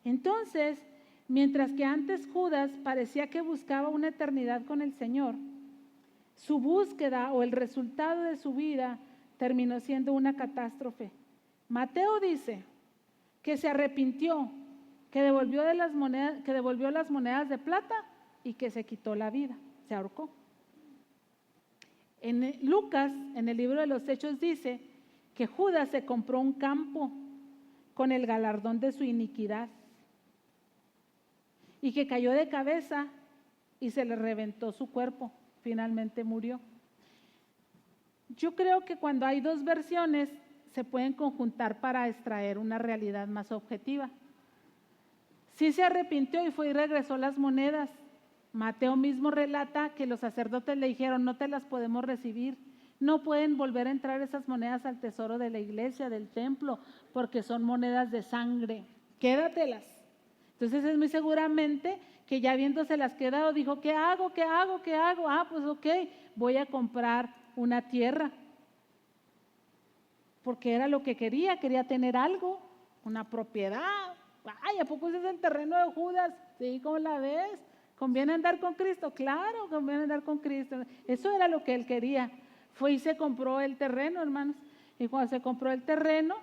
Entonces, mientras que antes Judas parecía que buscaba una eternidad con el Señor, su búsqueda o el resultado de su vida terminó siendo una catástrofe. Mateo dice que se arrepintió, que devolvió las monedas de plata y que se quitó la vida, se ahorcó. En Lucas, en el libro de los Hechos, dice que Judas se compró un campo con el galardón de su iniquidad y que cayó de cabeza y se le reventó su cuerpo, finalmente murió. Yo creo que cuando hay dos versiones se pueden conjuntar para extraer una realidad más objetiva. Sí se arrepintió y fue y regresó las monedas. Mateo mismo relata que los sacerdotes le dijeron, no te las podemos recibir, no pueden volver a entrar esas monedas al tesoro de la iglesia, del templo, porque son monedas de sangre, quédatelas. Entonces es muy seguramente que ya habiéndoselas quedado, dijo, ¿qué hago? Pues ok, voy a comprar una tierra, porque era lo que quería tener algo, una propiedad. Ay, ¿a poco ese es el terreno de Judas? Sí, ¿cómo la ves? ¿Conviene andar con Cristo? Claro, conviene andar con Cristo. Eso era lo que él quería. Fue y se compró el terreno, hermanos. Y cuando se compró el terreno,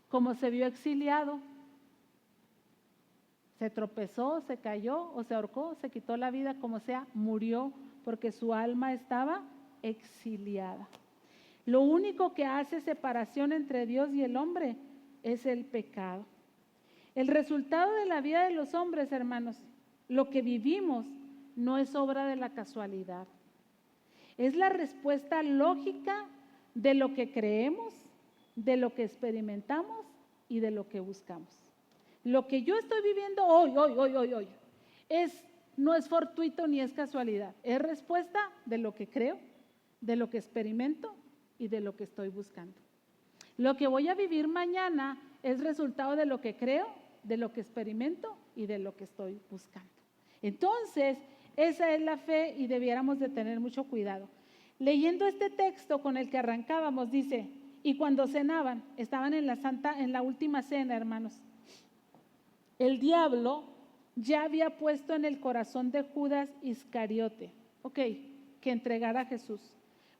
como se vio exiliado, Se tropezó, se cayó o se ahorcó, se quitó la vida, como sea, murió porque su alma estaba exiliada. Lo único que hace separación entre Dios y el hombre es el pecado. El resultado de la vida de los hombres, hermanos, lo que vivimos no es obra de la casualidad. Es la respuesta lógica de lo que creemos, de lo que experimentamos y de lo que buscamos. Lo que yo estoy viviendo hoy, no es fortuito ni es casualidad. Es respuesta de lo que creo, de lo que experimento y de lo que estoy buscando. Lo que voy a vivir mañana es resultado de lo que creo, de lo que experimento y de lo que estoy buscando. Entonces, esa es la fe y debiéramos de tener mucho cuidado. Leyendo este texto con el que arrancábamos, dice, y cuando cenaban, estaban en la última cena, hermanos, el diablo ya había puesto en el corazón de Judas Iscariote, que entregara a Jesús.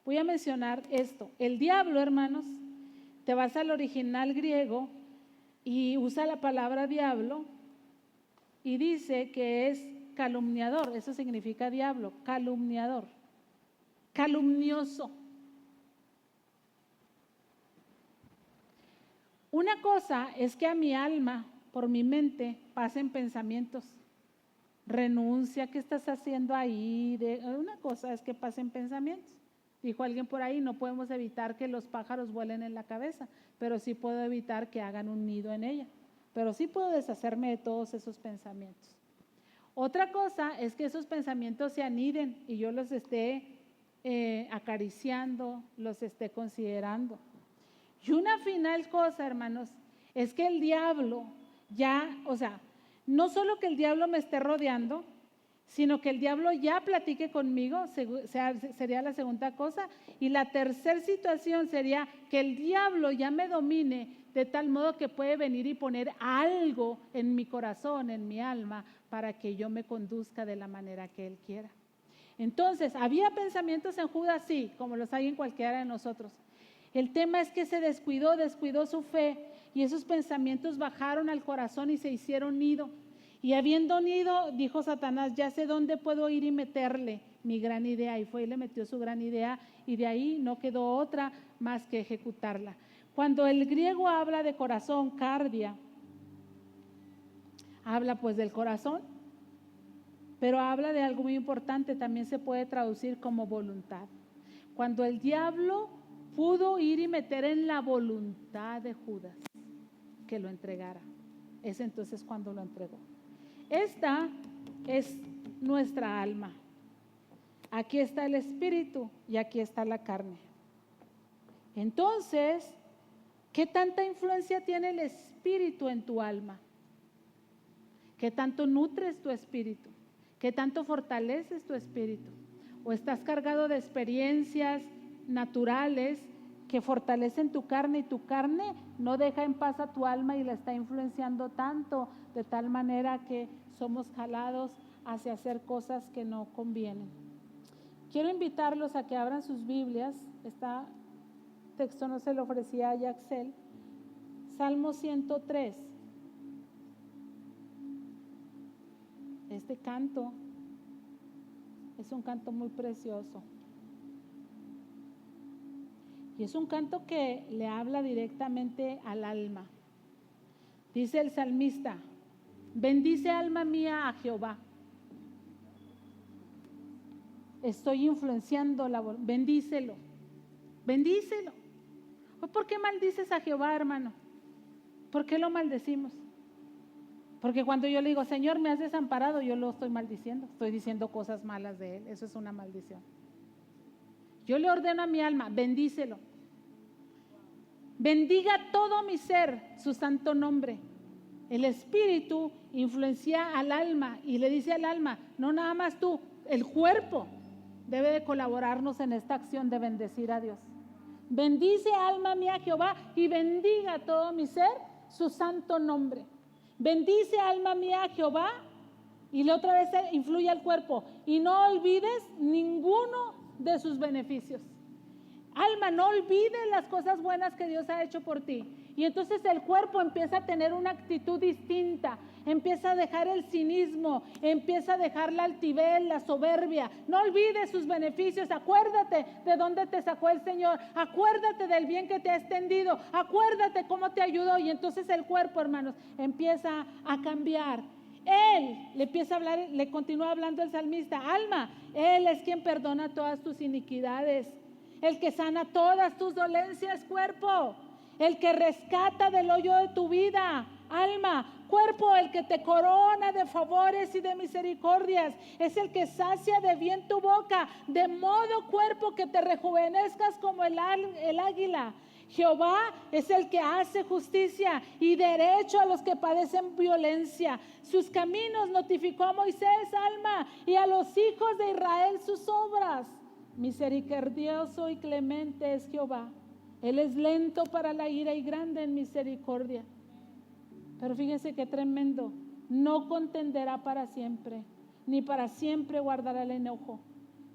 Voy a mencionar esto. El diablo, hermanos, te vas al original griego y usa la palabra diablo y dice que es calumniador. Eso significa diablo, calumniador, calumnioso. Una cosa es que a mi alma, por mi mente, pasen pensamientos. Renuncia, ¿qué estás haciendo ahí? Una cosa es que pasen pensamientos. Dijo alguien por ahí, no podemos evitar que los pájaros vuelen en la cabeza, pero sí puedo evitar que hagan un nido en ella. Pero sí puedo deshacerme de todos esos pensamientos. Otra cosa es que esos pensamientos se aniden y yo los esté acariciando, los esté considerando. Y una final cosa, hermanos, es que el diablo no solo que el diablo me esté rodeando, sino que el diablo ya platique conmigo, sería la segunda cosa. Y la tercera situación sería que el diablo ya me domine de tal modo que puede venir y poner algo en mi corazón, en mi alma, para que yo me conduzca de la manera que él quiera. Entonces, ¿había pensamientos en Judas? Sí, como los hay en cualquiera de nosotros. El tema es que se descuidó su fe y esos pensamientos bajaron al corazón y se hicieron nido. Y habiendo nido, dijo Satanás, ya sé dónde puedo ir y meterle mi gran idea. Y fue y le metió su gran idea y de ahí no quedó otra más que ejecutarla. Cuando el griego habla de corazón, cardia, habla pues del corazón, pero habla de algo muy importante, también se puede traducir como voluntad. Cuando el diablo pudo ir y meter en la voluntad de Judas que lo entregara, es entonces cuando lo entregó. Esta es nuestra alma. Aquí está el espíritu y aquí está la carne. Entonces, ¿qué tanta influencia tiene el espíritu en tu alma? ¿Qué tanto nutres tu espíritu? ¿Qué tanto fortaleces tu espíritu? ¿O estás cargado de experiencias naturales que fortalecen tu carne y tu carne no deja en paz a tu alma y la está influenciando tanto de tal manera que somos jalados hacia hacer cosas que no convienen? Quiero invitarlos a que abran sus Biblias. Este texto no se lo ofrecía a Yaxel. Salmo 103. Este canto es un canto muy precioso. Y es un canto que le habla directamente al alma. Dice el salmista, bendice alma mía a Jehová. Estoy influenciando bendícelo, bendícelo. ¿Por qué maldices a Jehová, hermano? ¿Por qué lo maldecimos? Porque cuando yo le digo, Señor, me has desamparado, yo lo estoy maldiciendo, estoy diciendo cosas malas de él, eso es una maldición. Yo le ordeno a mi alma, bendícelo. Bendiga todo mi ser, su santo nombre. El espíritu influencia al alma y le dice al alma, no nada más tú, el cuerpo debe de colaborarnos en esta acción de bendecir a Dios. Bendice alma mía a Jehová y bendiga todo mi ser, su santo nombre. Bendice alma mía a Jehová y la otra vez influye al cuerpo y no olvides ninguno de sus beneficios. Alma, no olvides las cosas buenas que Dios ha hecho por ti Y entonces el cuerpo empieza a tener una actitud distinta, empieza a dejar el cinismo, empieza a dejar la altivez, la soberbia. No olvides sus beneficios, acuérdate de dónde te sacó el Señor, acuérdate del bien que te ha extendido, acuérdate cómo te ayudó. Y entonces el cuerpo, hermanos, empieza a cambiar. Él le empieza a hablar, le continúa hablando el salmista: alma, Él es quien perdona todas tus iniquidades, el que sana todas tus dolencias, cuerpo, el que rescata del hoyo de tu vida, alma, cuerpo, el que te corona de favores y de misericordias, es el que sacia de bien tu boca, de modo, cuerpo, que te rejuvenezcas como el águila. Jehová es el que hace justicia y derecho a los que padecen violencia. Sus caminos notificó a Moisés, alma, y a los hijos de Israel sus obras. Misericordioso y clemente es Jehová. Él es lento para la ira y grande en misericordia. Pero fíjense qué tremendo: no contenderá para siempre, ni para siempre guardará el enojo.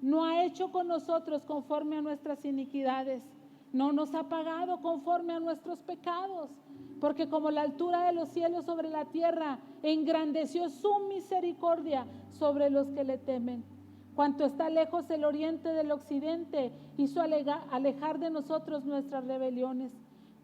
No ha hecho con nosotros conforme a nuestras iniquidades, no nos ha pagado conforme a nuestros pecados, porque como la altura de los cielos sobre la tierra, engrandeció su misericordia sobre los que le temen. Cuanto está lejos el oriente del occidente, hizo alejar de nosotros nuestras rebeliones.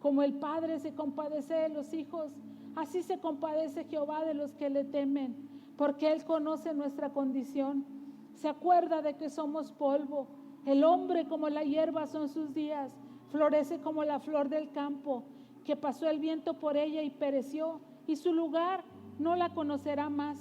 Como el Padre se compadece de los hijos, así se compadece Jehová de los que le temen, porque Él conoce nuestra condición. Se acuerda de que somos polvo. El hombre como la hierba son sus días, florece como la flor del campo, que pasó el viento por ella y pereció, y su lugar no la conocerá más.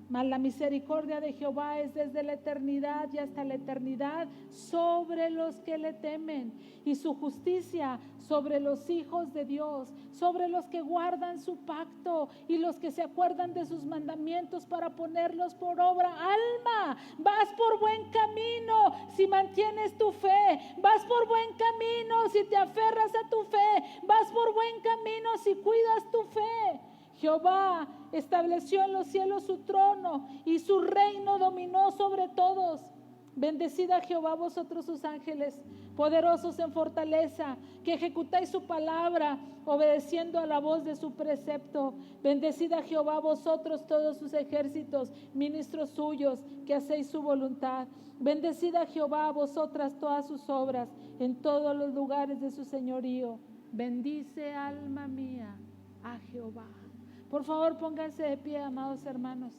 Mas la misericordia de Jehová es desde la eternidad y hasta la eternidad sobre los que le temen, y su justicia sobre los hijos de Dios, sobre los que guardan su pacto y los que se acuerdan de sus mandamientos para ponerlos por obra. Alma, vas por buen camino si mantienes tu fe, vas por buen camino si te aferras a tu fe, vas por buen camino si cuidas tu fe. Jehová estableció en los cielos su trono y su reino dominó sobre todos. Bendecid a Jehová vosotros sus ángeles, poderosos en fortaleza, que ejecutáis su palabra, obedeciendo a la voz de su precepto. Bendecid a Jehová vosotros todos sus ejércitos, ministros suyos, que hacéis su voluntad. Bendecid a Jehová vosotras todas sus obras, en todos los lugares de su señorío. Bendice, alma mía, a Jehová. Por favor, pónganse de pie, amados hermanos.